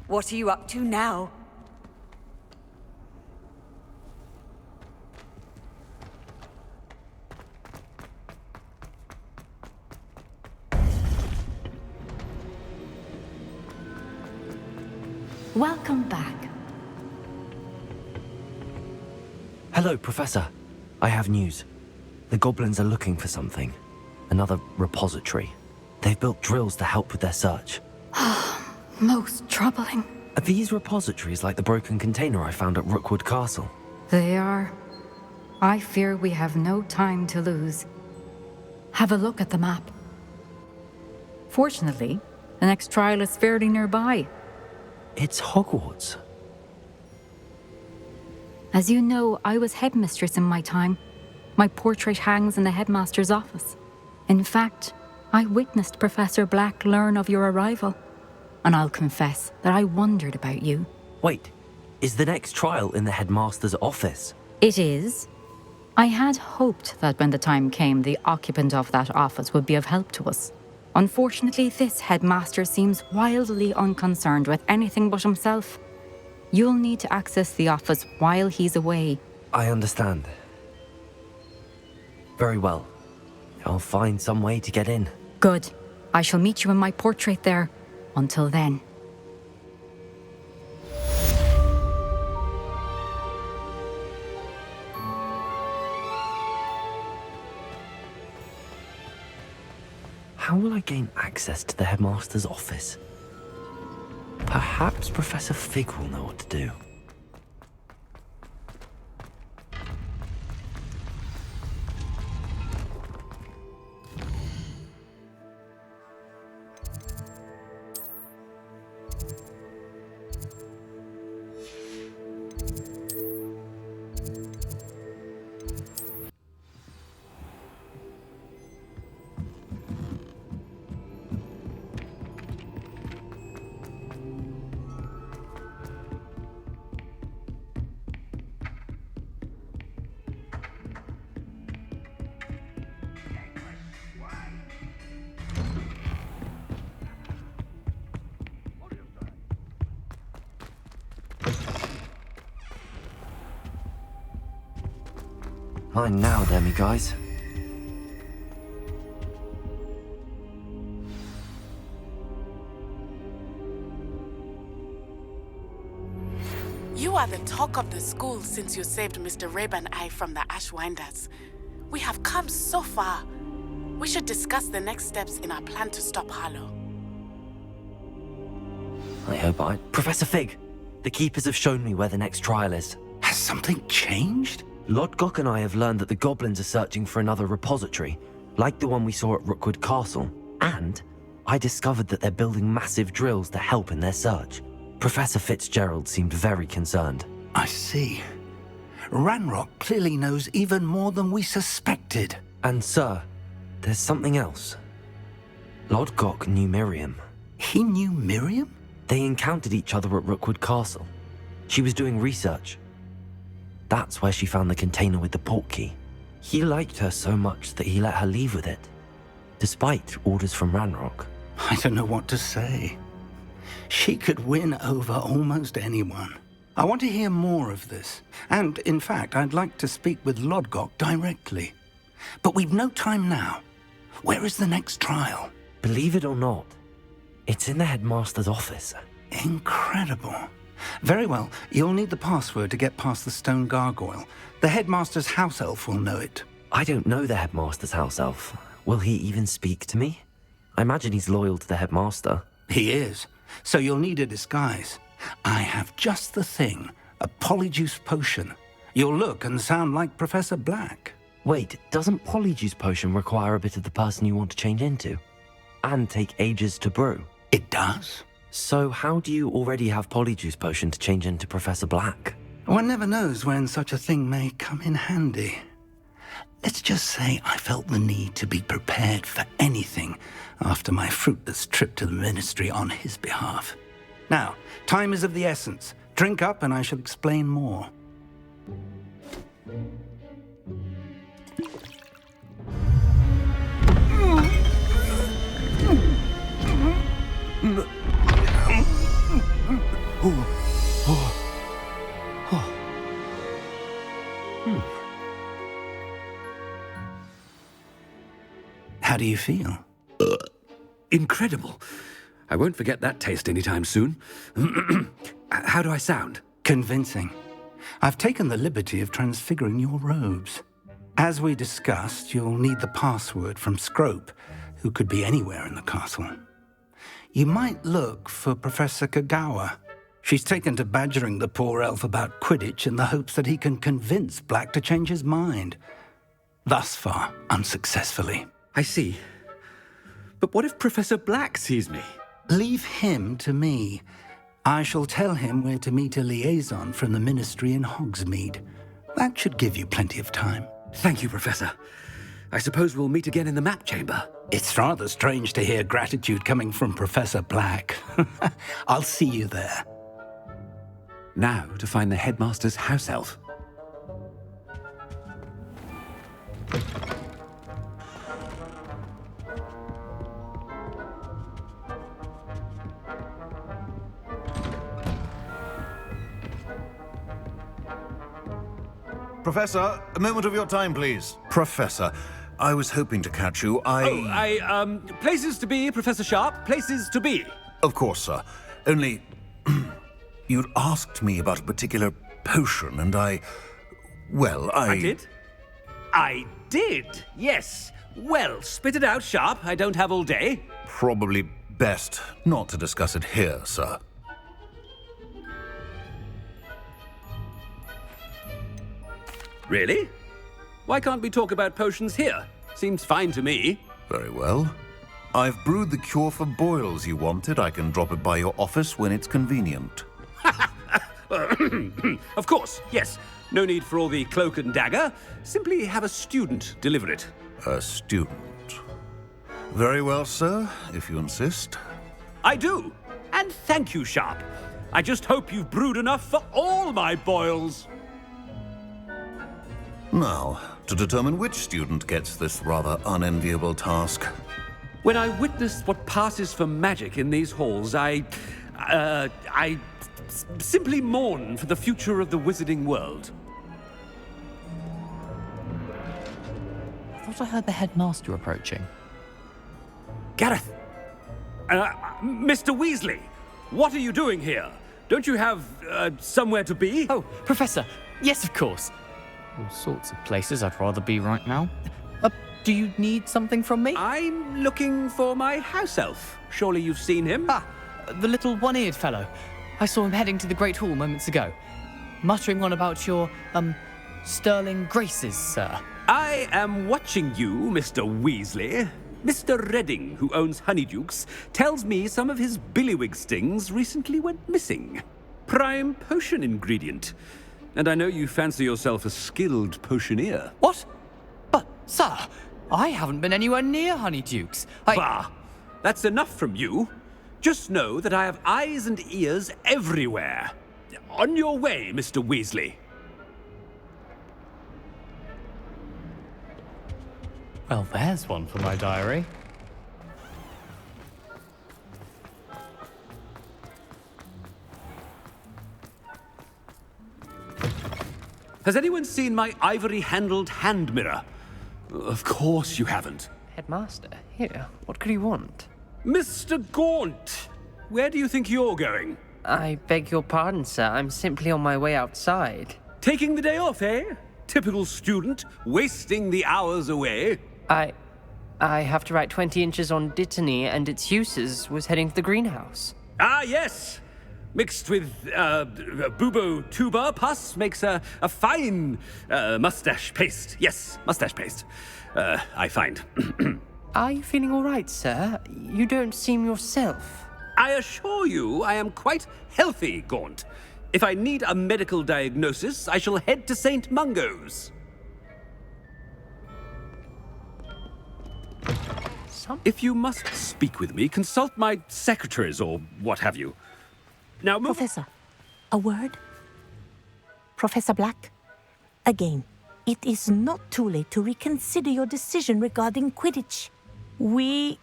What are you up to now? Welcome back. Hello, Professor. I have news. The goblins are looking for something. Another repository. They've built drills to help with their search. Most troubling. Are these repositories like the broken container I found at Rookwood Castle? They are. I fear we have no time to lose. Have a look at the map. Fortunately, the next trial is fairly nearby. It's Hogwarts. As you know, I was headmistress in my time. My portrait hangs in the headmaster's office. In fact, I witnessed Professor Black learn of your arrival. And I'll confess that I wondered about you. Wait, is the next trial in the headmaster's office? It is. I had hoped that when the time came, the occupant of that office would be of help to us. Unfortunately, this headmaster seems wildly unconcerned with anything but himself. You'll need to access the office while he's away. I understand. Very well. I'll find some way to get in. Good. I shall meet you in my portrait there. Until then. How will I gain access to the headmaster's office? Perhaps Professor Fig will know what to do. Mine now, demi guys. You are the talk of the school since you saved Mr. Rabe and I from the Ashwinders. We have come so far. We should discuss the next steps in our plan to stop Hallow. Professor Fig, the Keepers have shown me where the next trial is. Has something changed? Lodgok and I have learned that the goblins are searching for another repository, like the one we saw at Rookwood Castle. And I discovered that they're building massive drills to help in their search. Professor Fitzgerald seemed very concerned. I see. Ranrock clearly knows even more than we suspected. And sir, there's something else. Lodgok knew Miriam. He knew Miriam? They encountered each other at Rookwood Castle. She was doing research. That's where she found the container with the portkey. He liked her so much that he let her leave with it, despite orders from Ranrock. I don't know what to say. She could win over almost anyone. I want to hear more of this. And, in fact, I'd like to speak with Lodgok directly. But we've no time now. Where is the next trial? Believe it or not, it's in the headmaster's office. Incredible. Very well. You'll need the password to get past the stone gargoyle. The headmaster's house elf will know it. I don't know the headmaster's house elf. Will he even speak to me? I imagine he's loyal to the headmaster. He is. So you'll need a disguise. I have just the thing. A Polyjuice potion. You'll look and sound like Professor Black. Wait, doesn't Polyjuice potion require a bit of the person you want to change into? And take ages to brew? It does. So how do you already have Polyjuice potion to change into Professor Black? One never knows when such a thing may come in handy. Let's just say I felt the need to be prepared for anything after my fruitless trip to the ministry on his behalf. Now, time is of the essence. Drink up and I shall explain more. How do you feel? Incredible. I won't forget that taste anytime soon. How do I sound? Convincing. I've taken the liberty of transfiguring your robes. As we discussed, you'll need the password from Scrope, who could be anywhere in the castle. You might look for Professor Kagawa. She's taken to badgering the poor elf about Quidditch in the hopes that he can convince Black to change his mind. Thus far, unsuccessfully. I see. But what if Professor Black sees me? Leave him to me. I shall tell him where to meet a liaison from the Ministry in Hogsmeade. That should give you plenty of time. Thank you, Professor. I suppose we'll meet again in the map chamber. It's rather strange to hear gratitude coming from Professor Black. I'll see you there. Now to find the Headmaster's house elf. Professor, a moment of your time, please. Professor, I was hoping to catch you. Places to be, Professor Sharp. Places to be. Of course, sir. Only, you'd asked me about a particular potion, and I did? I did, yes. Well, spit it out, Sharp. I don't have all day. Probably best not to discuss it here, sir. Really? Why can't we talk about potions here? Seems fine to me. Very well. I've brewed the cure for boils you wanted. I can drop it by your office when it's convenient. Of course, yes. No need for all the cloak and dagger. Simply have a student deliver it. A student. Very well, sir, if you insist. I do. And thank you, Sharp. I just hope you've brewed enough for all my boils. Now, to determine which student gets this rather unenviable task. When I witnessed what passes for magic in these halls, I simply mourn for the future of the wizarding world. I thought I heard the headmaster approaching. Gareth! Mr. Weasley, what are you doing here? Don't you have somewhere to be? Oh, Professor. Yes, of course. All sorts of places I'd rather be right now. Do you need something from me? I'm looking for my house elf. Surely you've seen him? Ah, the little one-eared fellow. I saw him heading to the Great Hall moments ago, muttering on about your, sterling graces, sir. I am watching you, Mr. Weasley. Mr. Redding, who owns Honeydukes, tells me some of his billywig stings recently went missing. Prime potion ingredient. And I know you fancy yourself a skilled potioneer. What? But, sir, I haven't been anywhere near Honeydukes. Bah! That's enough from you. Just know that I have eyes and ears everywhere. On your way, Mr. Weasley. Well, there's one for my diary. Has anyone seen my ivory-handled hand mirror? Of course you haven't. Headmaster, here, what could he want? Mr. Gaunt, where do you think you're going? I beg your pardon, sir. I'm simply on my way outside. Taking the day off, eh? Typical student, wasting the hours away. I have to write 20 inches on Dittany and its uses. Was heading to the greenhouse. Ah, yes! Mixed with bubo tuber pus makes a fine mustache paste. Yes, mustache paste. I find. Are you feeling all right, sir? You don't seem yourself. I assure you I am quite healthy, Gaunt. If I need a medical diagnosis, I shall head to St. Mungo's. If you must speak with me, consult my secretaries or what have you. Now, Professor, a word? Professor Black? Again, it is not too late to reconsider your decision regarding Quidditch. We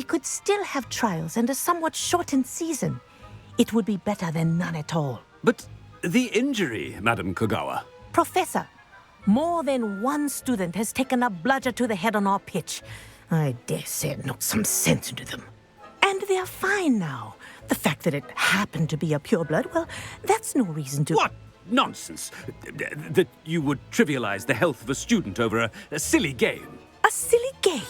could still have trials and a somewhat shortened season. It would be better than none at all. But the injury, Madam Kogawa. Professor, more than one student has taken a bludger to the head on our pitch. I dare say it knocked some sense into them. And they're fine now. The fact that it happened to be a pureblood, well, that's no reason to... What nonsense! That you would trivialize the health of a student over a silly game. A silly game?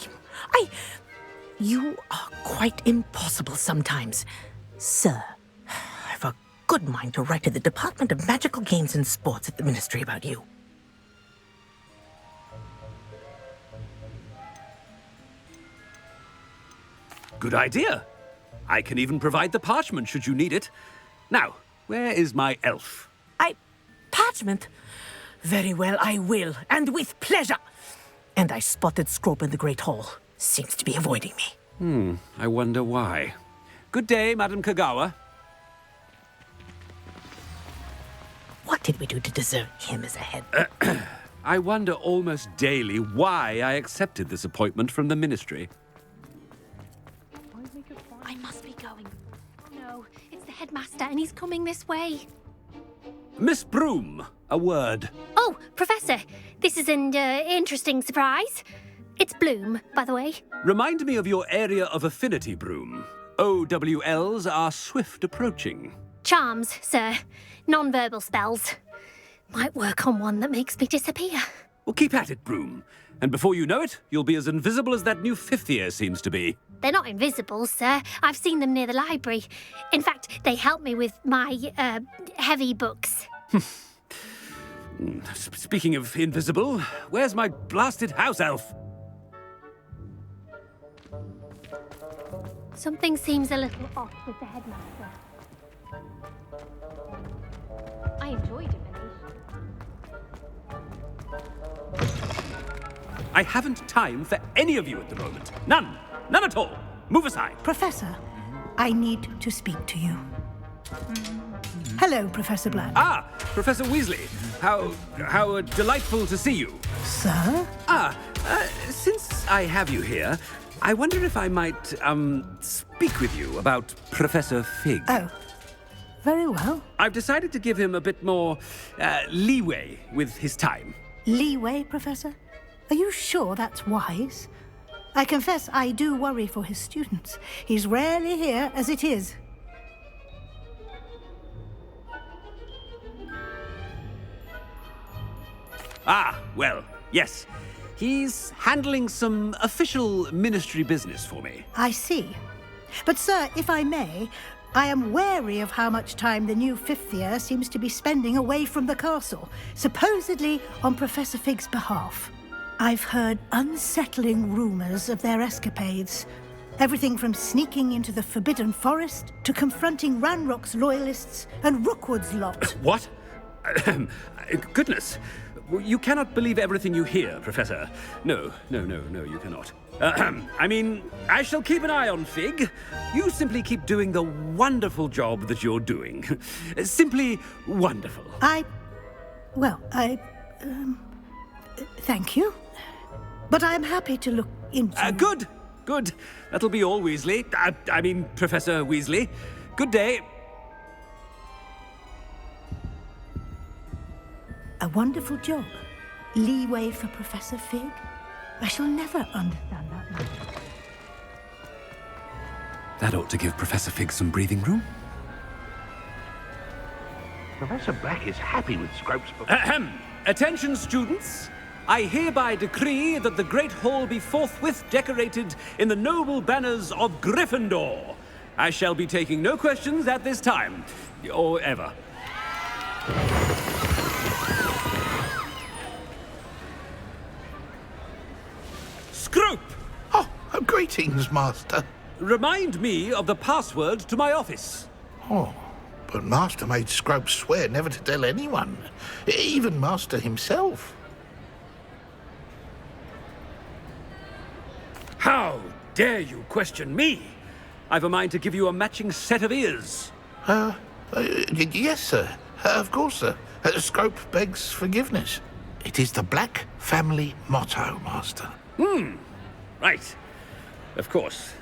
You are quite impossible sometimes. Sir, I've a good mind to write to the Department of Magical Games and Sports at the Ministry about you. Good idea. I can even provide the parchment should you need it. Now, where is my elf? Parchment? Very well, I will, and with pleasure. And I spotted Scrope in the Great Hall. Seems to be avoiding me. I wonder why. Good day, Madam Kogawa. What did we do to deserve him as a head? I wonder almost daily why I accepted this appointment from the Ministry. I must be going. No, it's the headmaster and he's coming this way. Miss Broom, a word. Oh, Professor, this is an interesting surprise. It's Bloom, by the way. Remind me of your area of affinity, Broom. OWLs are swift approaching. Charms, sir. Non-verbal spells. Might work on one that makes me disappear. Well, keep at it, Broom. And before you know it, you'll be as invisible as that new fifth year seems to be. They're not invisible, sir. I've seen them near the library. In fact, they help me with my, heavy books. Speaking of invisible, where's my blasted house elf? Something seems a little off with the headmaster. I enjoyed it, I haven't time for any of you at the moment. None. None at all. Move aside. Professor, I need to speak to you. Hello, Professor Black. Ah, Professor Weasley. How delightful to see you. Sir? Since I have you here, I wonder if I might, speak with you about Professor Fig. Oh, very well. I've decided to give him a bit more, leeway with his time. Leeway, Professor? Are you sure that's wise? I confess I do worry for his students. He's rarely here as it is. Ah, well, yes. He's handling some official ministry business for me. I see. But, sir, if I may, I am wary of how much time the new fifth year seems to be spending away from the castle, supposedly on Professor Fig's behalf. I've heard unsettling rumors of their escapades. Everything from sneaking into the Forbidden Forest to confronting Ranrock's loyalists and Rookwood's lot. What? Goodness. You cannot believe everything you hear, Professor. No, you cannot. I mean, I shall keep an eye on Fig. You simply keep doing the wonderful job that you're doing. Simply wonderful. Thank you. But I'm happy to look into... Good. That'll be all, Weasley. I mean, Professor Weasley. Good day. A wonderful job. Leeway for Professor Fig. I shall never understand that much. That ought to give Professor Fig some breathing room. Professor Black is happy with Scrope's... Attention, students. I hereby decree that the Great Hall be forthwith decorated in the noble banners of Gryffindor. I shall be taking no questions at this time, or ever. Scrope! Oh, greetings, Master. Remind me of the password to my office. Oh, but Master made Scrope swear never to tell anyone, even Master himself. How dare you question me? I've a mind to give you a matching set of ears. Yes, sir. Of course, sir. Scrope begs forgiveness. It is the Black family motto, Master. Right. Of course.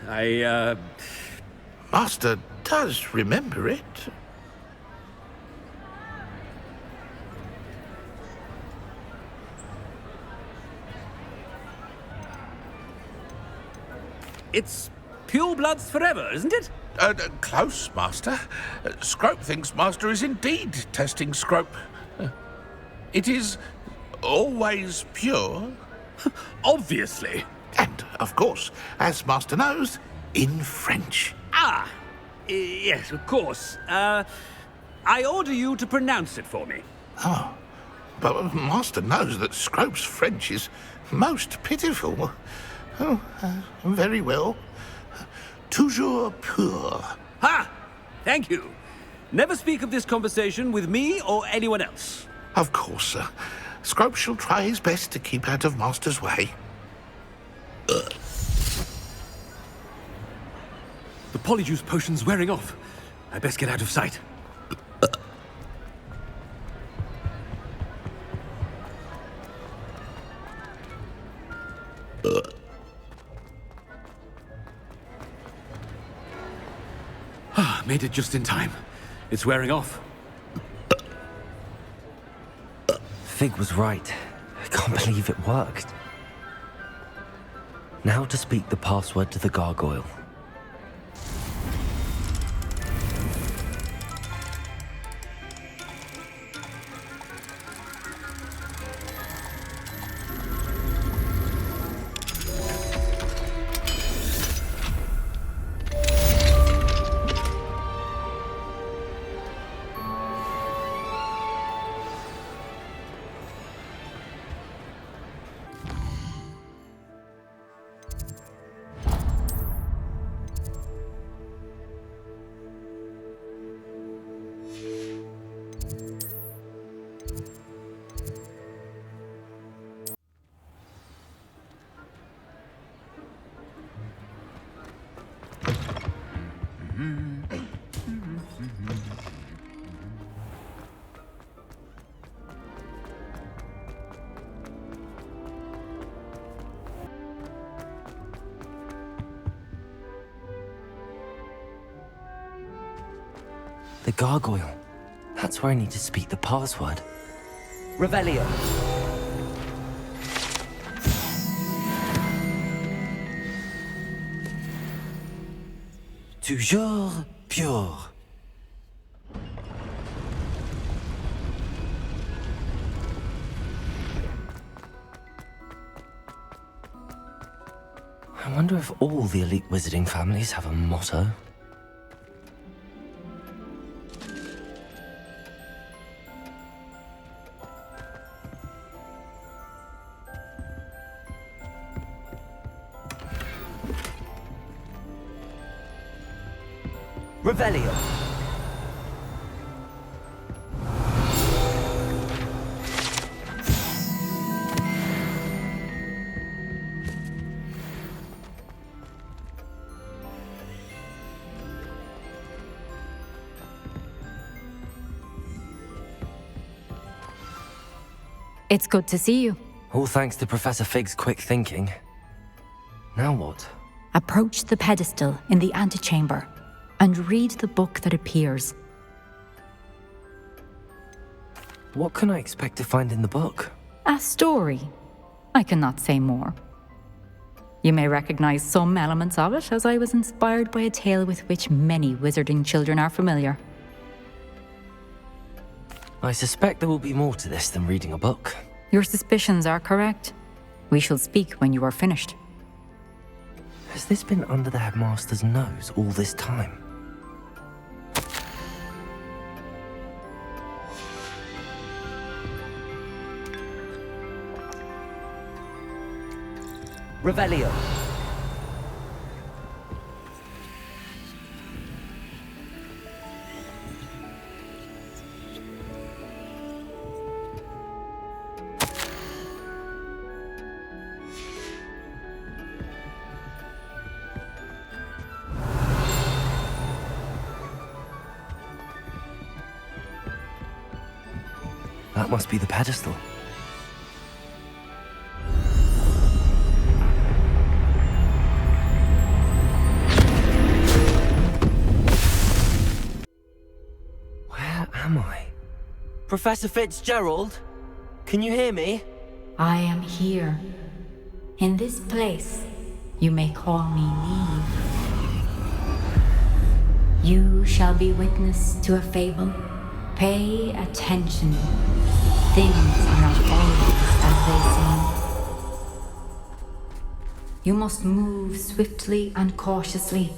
Master does remember it. It's purebloods forever, isn't it? Close, Master. Scrope thinks Master is indeed testing Scrope. It is always pure. Obviously. And, of course, as Master knows, in French. Ah, yes, of course. I order you to pronounce it for me. Oh, but Master knows that Scrope's French is most pitiful. Oh, very well. Toujours pur. Ha! Thank you. Never speak of this conversation with me or anyone else. Of course, sir. Scrope shall try his best to keep out of Master's way. The Polyjuice potion's wearing off. I best get out of sight. Made it just in time. It's wearing off. Fig was right. I can't believe it worked. Now to speak the password to the gargoyle. The gargoyle. That's where I need to speak the password. Revelio. Toujours pure. I wonder if all the elite wizarding families have a motto. Revelio. It's good to see you. All thanks to Professor Fig's quick thinking. Now what? Approach the pedestal in the antechamber and read the book that appears. What can I expect to find in the book? A story. I cannot say more. You may recognize some elements of it, as I was inspired by a tale with which many wizarding children are familiar. I suspect there will be more to this than reading a book. Your suspicions are correct. We shall speak when you are finished. Has this been under the headmaster's nose all this time? Revelio. That must be the pedestal. Professor Fitzgerald? Can you hear me? I am here. In this place, you may call me Niamh. You shall be witness to a fable. Pay attention. Things are not always as they seem. You must move swiftly and cautiously.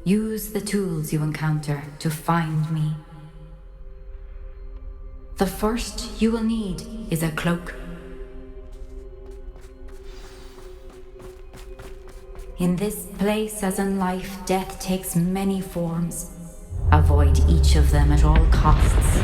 Use the tools you encounter to find me. The first you will need is a cloak. In this place, as in life, death takes many forms. Avoid each of them at all costs.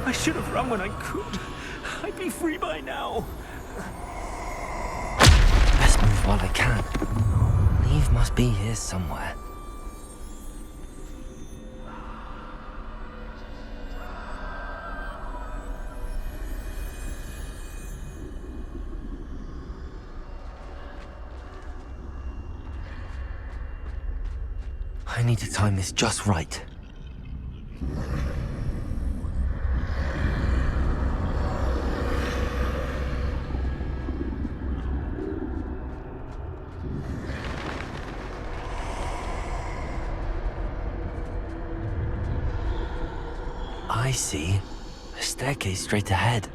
I should have run when I could. I'd be free by now. Best move while I can. Niamh must be here somewhere. I need to time this just right. I see. A staircase straight ahead.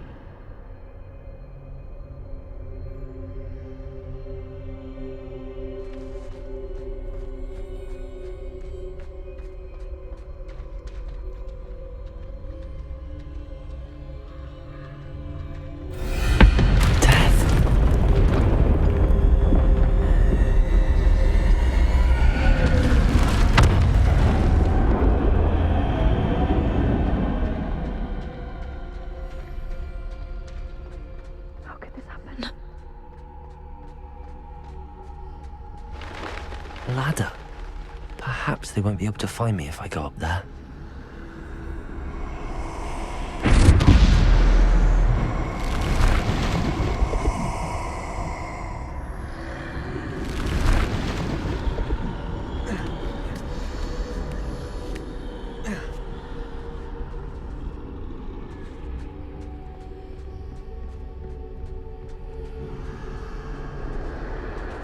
Ladder. Perhaps they won't be able to find me if I go up there.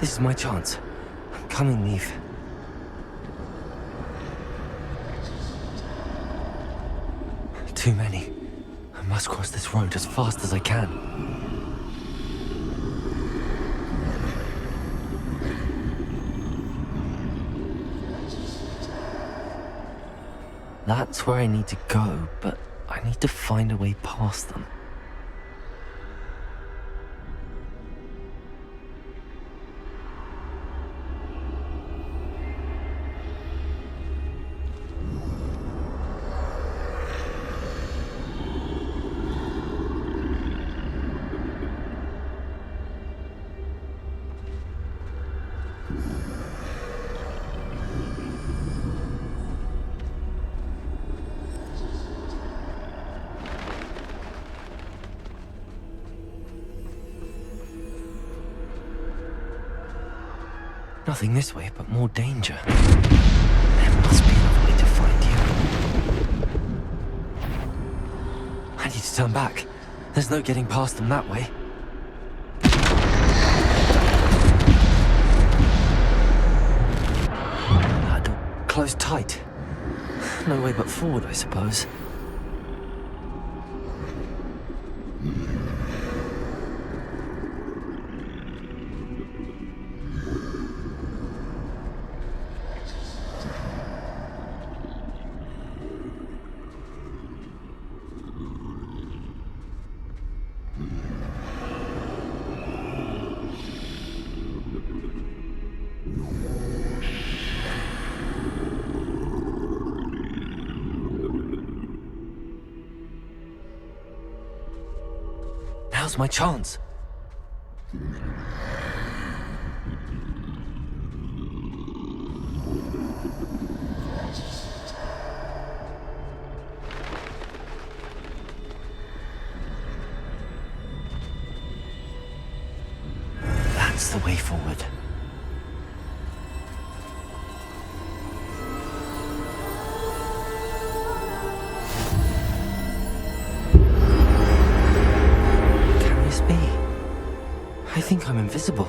This is my chance. I'm coming, Niamh. Too many. I must cross this road as fast as I can. That's where I need to go, but I need to find a way past them. Nothing this way, but more danger. There must be another way to find you. I need to turn back. There's no getting past them that way. Door closed tight. No way but forward, I suppose. Now's my chance. That's the way forward. Can this be? I think I'm invisible.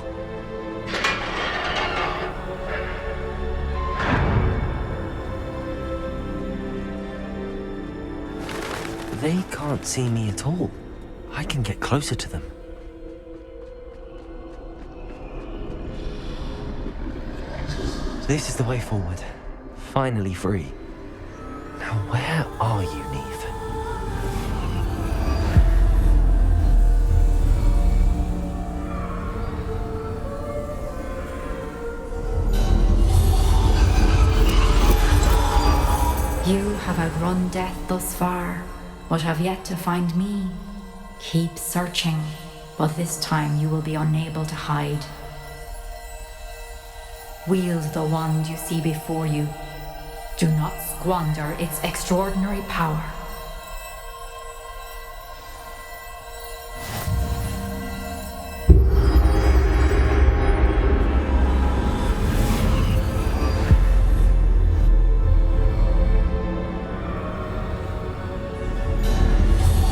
They can't see me at all. I can get closer to them. This is the way forward. Finally free. Now where are you, Niamh? You have outrun death thus far, but have yet to find me. Keep searching, but this time you will be unable to hide. Wield the wand you see before you. Do not squander its extraordinary power.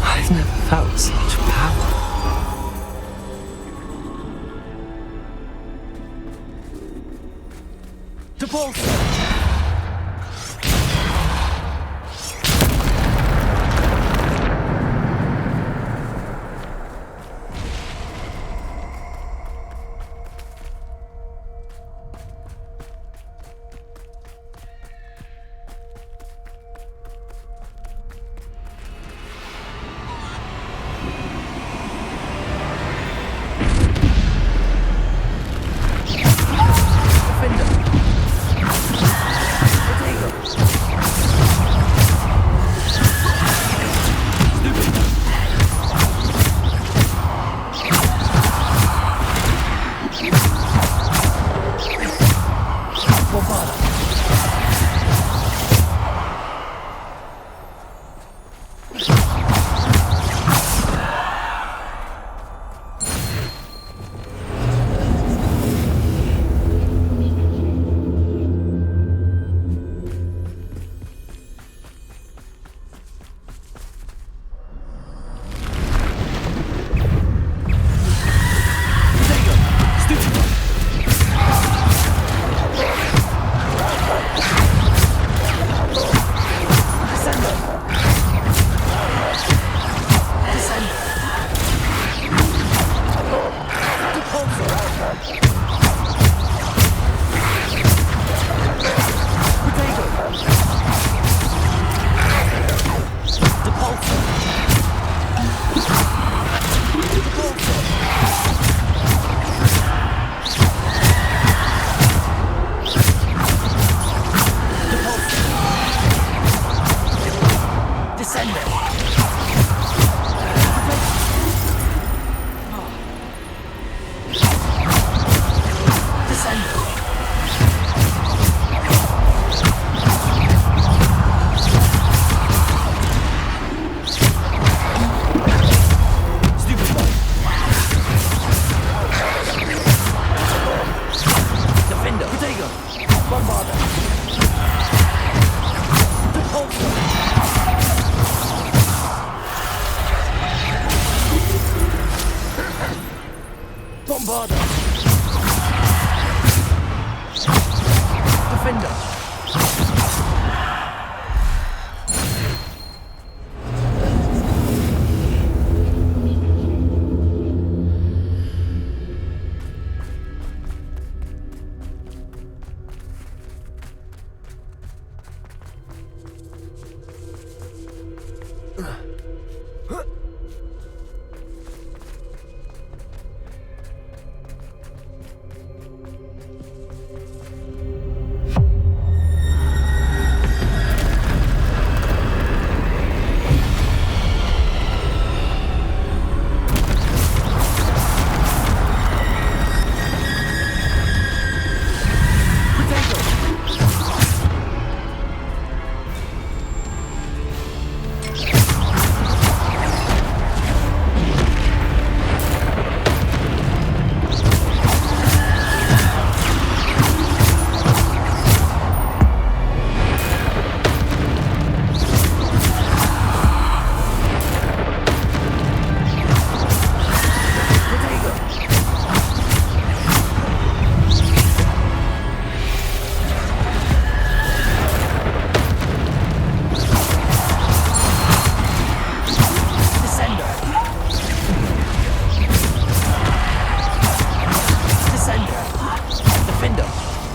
I've never felt such power.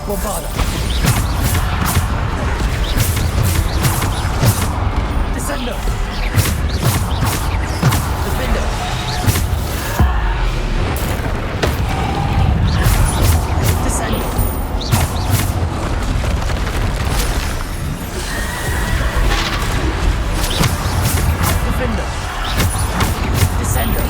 Bombarda. Descendo. Defendo. Descendo. Defendo. Descendo.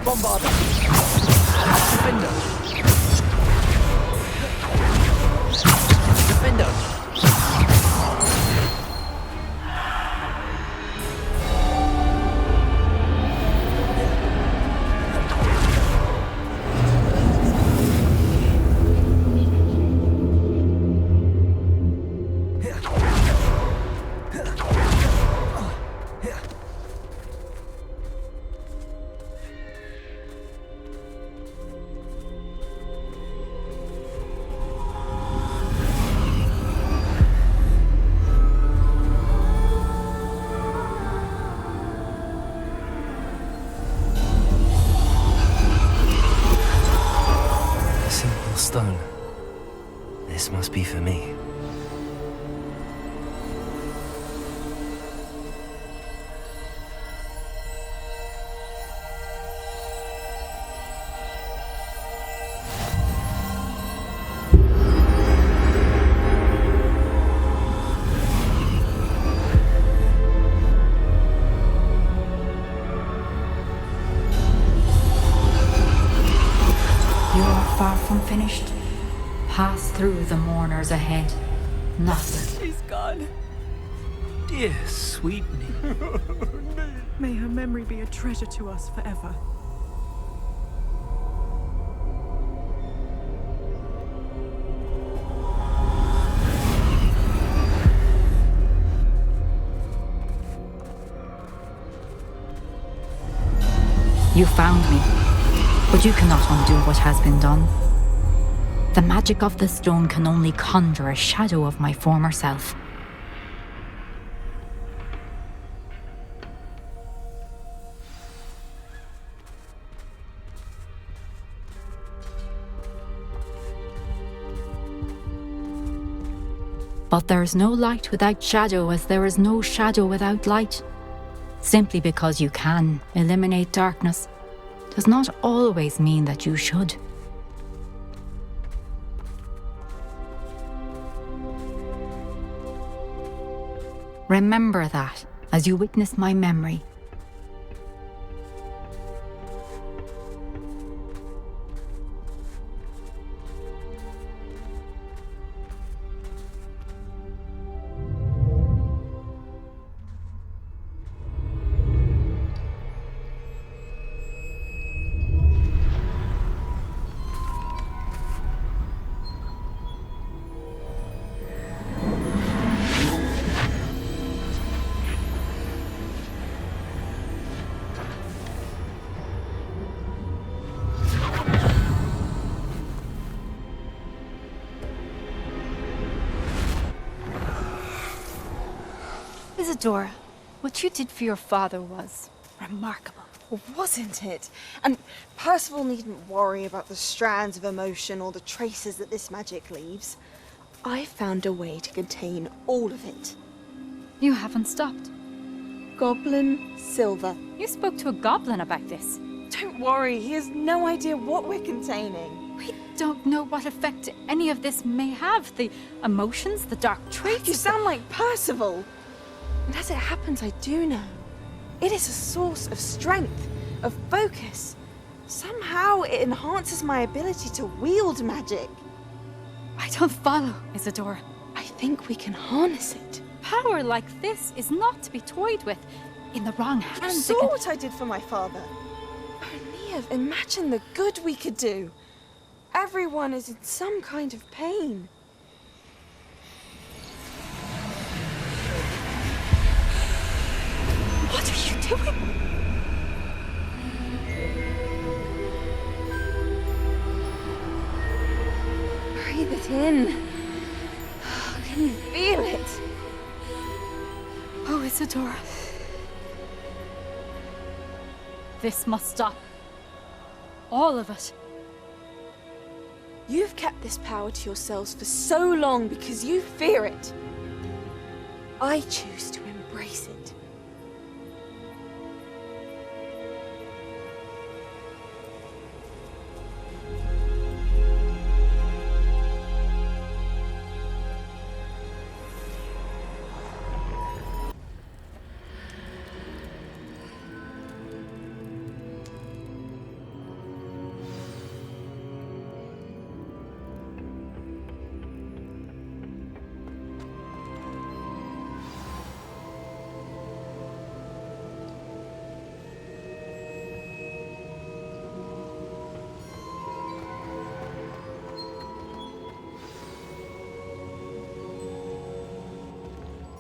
Bombarda. Defendo. Stone. This must be for me. Far from finished. Pass through the mourners ahead. Nothing. She's gone. Dear sweet Niamh. May her memory be a treasure to us forever. You found me, but you cannot undo what has been done. The magic of the stone can only conjure a shadow of my former self. But there is no light without shadow, as there is no shadow without light. Simply because you can eliminate darkness does not always mean that you should. Remember that as you witness my memory. Isadora, what you did for your father was remarkable. Well, wasn't it? And Percival needn't worry about the strands of emotion or the traces that this magic leaves. I found a way to contain all of it. You haven't stopped. Goblin Silver. You spoke to a goblin about this. Don't worry, he has no idea what we're containing. We don't know what effect any of this may have. The emotions, the dark traits. You sound like Percival. And as it happens, I do know. It is a source of strength, of focus. Somehow it enhances my ability to wield magic. I don't follow, Isadora. I think we can harness it. Power like this is not to be toyed with. In the wrong hands. You saw what I did for my father. Oh, Niamh, imagine the good we could do. Everyone is in some kind of pain. What are you doing? Breathe it in. Can you feel it? Oh, Isadora. This must stop. All of it. You've kept this power to yourselves for so long because you fear it. I choose to embrace it.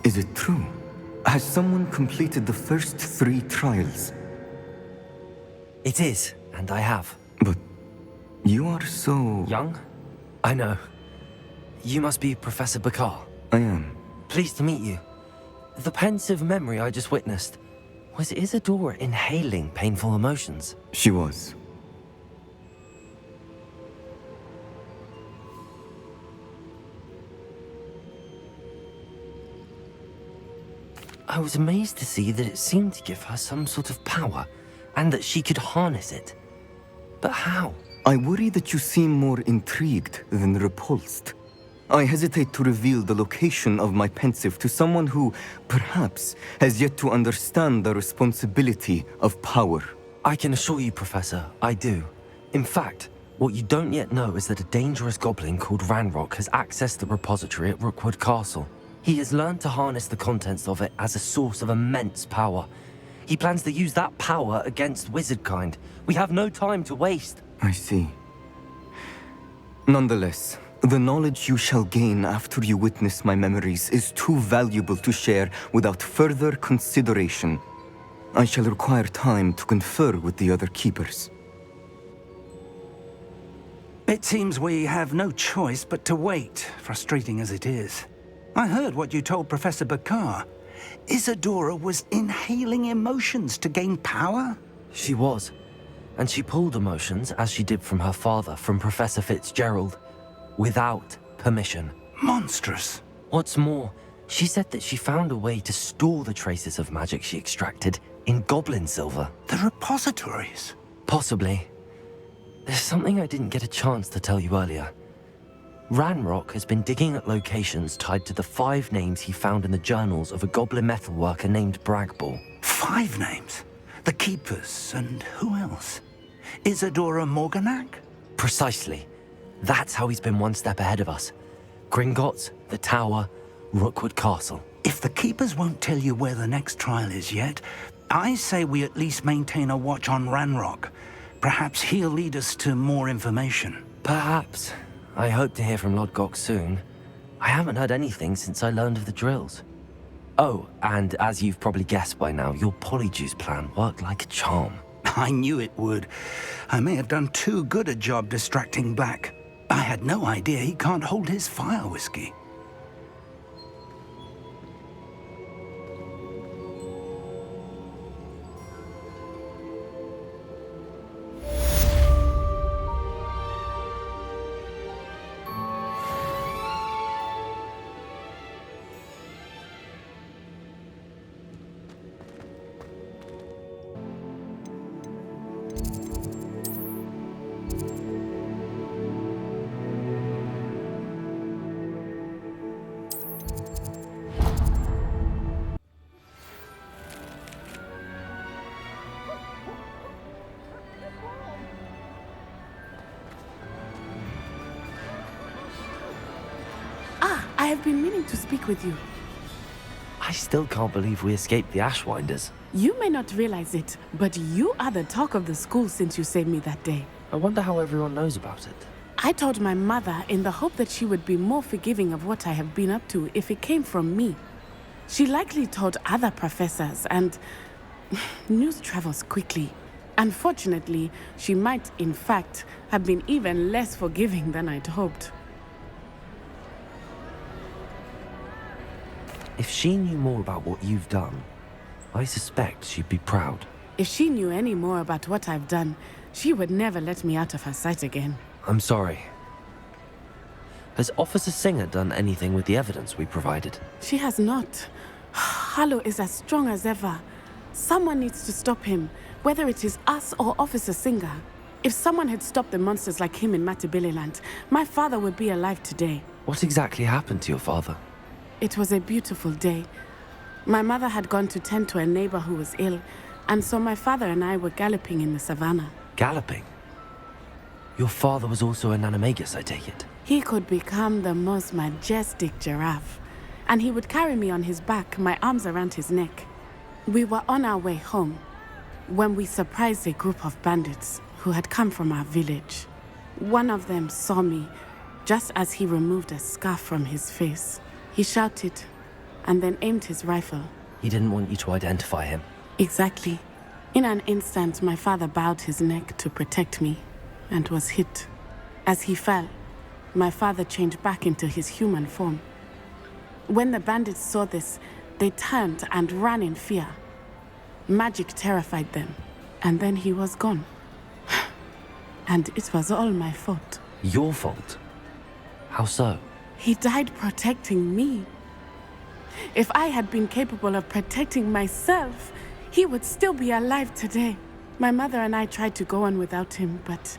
Is it true? Has someone completed the first 3 trials? It is, and I have. But you are so... young? I know. You must be Professor Bakar. I am. Pleased to meet you. The pensive memory I just witnessed, was Isadora inhaling painful emotions? She was. I was amazed to see that it seemed to give her some sort of power, and that she could harness it. But how? I worry that you seem more intrigued than repulsed. I hesitate to reveal the location of my pensive to someone who, perhaps, has yet to understand the responsibility of power. I can assure you, Professor, I do. In fact, what you don't yet know is that a dangerous goblin called Ranrock has accessed the repository at Rookwood Castle. He has learned to harness the contents of it as a source of immense power. He plans to use that power against wizardkind. We have no time to waste. I see. Nonetheless, the knowledge you shall gain after you witness my memories is too valuable to share without further consideration. I shall require time to confer with the other keepers. It seems we have no choice but to wait, frustrating as it is. I heard what you told Professor Bakar. Isadora was inhaling emotions to gain power? She was. And she pulled emotions, as she did from her father, from Professor Fitzgerald, without permission. Monstrous. What's more, she said that she found a way to store the traces of magic she extracted in goblin silver. The repositories? Possibly. There's something I didn't get a chance to tell you earlier. Ranrock has been digging at locations tied to the 5 names he found in the journals of a goblin metalworker named Bragball. 5 names? The Keepers, and who else? Isadora Morganac? Precisely. That's how he's been one step ahead of us. Gringotts, the Tower, Rookwood Castle. If the Keepers won't tell you where the next trial is yet, I say we at least maintain a watch on Ranrock. Perhaps he'll lead us to more information. Perhaps. I hope to hear from Lodgok soon. I haven't heard anything since I learned of the drills. Oh, and as you've probably guessed by now, your Polyjuice plan worked like a charm. I knew it would. I may have done too good a job distracting Black. I had no idea he can't hold his fire whiskey. I have been meaning to speak with you. I still can't believe we escaped the Ashwinders. You may not realize it, but you are the talk of the school since you saved me that day. I wonder how everyone knows about it. I told my mother in the hope that she would be more forgiving of what I have been up to if it came from me. She likely told other professors, and news travels quickly. Unfortunately, she might, in fact, have been even less forgiving than I'd hoped. If she knew more about what you've done, I suspect she'd be proud. If she knew any more about what I've done, she would never let me out of her sight again. I'm sorry. Has Officer Singer done anything with the evidence we provided? She has not. Hallow is as strong as ever. Someone needs to stop him, whether it is us or Officer Singer. If someone had stopped the monsters like him in Matabeleland, my father would be alive today. What exactly happened to your father? It was a beautiful day. My mother had gone to tend to a neighbor who was ill, and so my father and I were galloping in the savannah. Galloping? Your father was also an animagus, I take it? He could become the most majestic giraffe, and he would carry me on his back, my arms around his neck. We were on our way home when we surprised a group of bandits who had come from our village. One of them saw me just as he removed a scarf from his face. He shouted and then aimed his rifle. He didn't want you to identify him. Exactly. In an instant, my father bowed his neck to protect me and was hit. As he fell, my father changed back into his human form. When the bandits saw this, they turned and ran in fear. Magic terrified them, and then he was gone. And it was all my fault. Your fault? How so? He died protecting me. If I had been capable of protecting myself, he would still be alive today. My mother and I tried to go on without him, but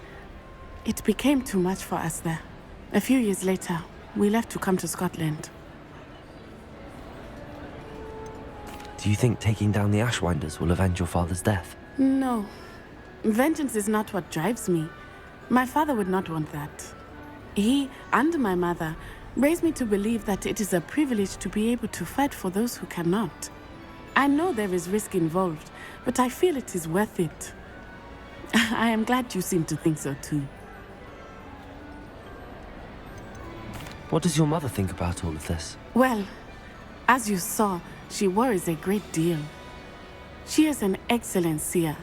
it became too much for us there. A few years later, we left to come to Scotland. Do you think taking down the Ashwinders will avenge your father's death? No. Vengeance is not what drives me. My father would not want that. He and my mother raised me to believe that it is a privilege to be able to fight for those who cannot. I know there is risk involved, but I feel it is worth it. I am glad you seem to think so too. What does your mother think about all of this? Well, as you saw, she worries a great deal. She is an excellent seer,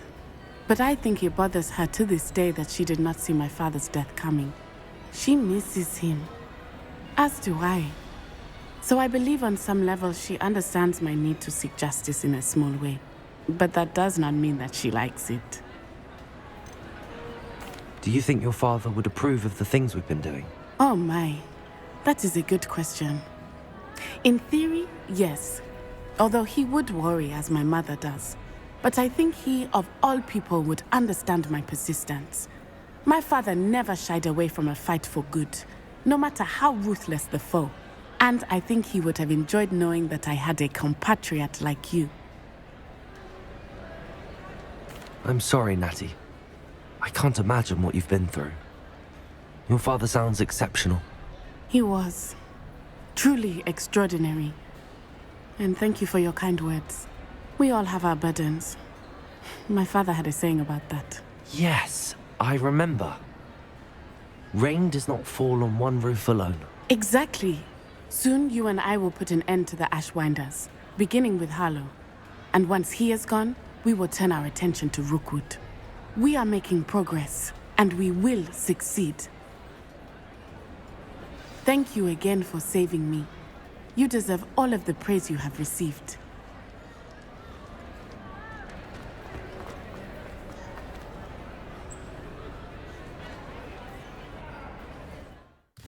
but I think it bothers her to this day that she did not see my father's death coming. She misses him, as do I. So I believe on some level she understands my need to seek justice in a small way. But that does not mean that she likes it. Do you think your father would approve of the things we've been doing? Oh my, that is a good question. In theory, yes. Although he would worry as my mother does. But I think he, of all people, would understand my persistence. My father never shied away from a fight for good, no matter how ruthless the foe. And I think he would have enjoyed knowing that I had a compatriot like you. I'm sorry, Natty. I can't imagine what you've been through. Your father sounds exceptional. He was. Truly extraordinary. And thank you for your kind words. We all have our burdens. My father had a saying about that. Yes, I remember. Rain does not fall on one roof alone. Exactly. Soon you and I will put an end to the Ashwinders, beginning with Hallow. And once he is gone, we will turn our attention to Rookwood. We are making progress, and we will succeed. Thank you again for saving me. You deserve all of the praise you have received.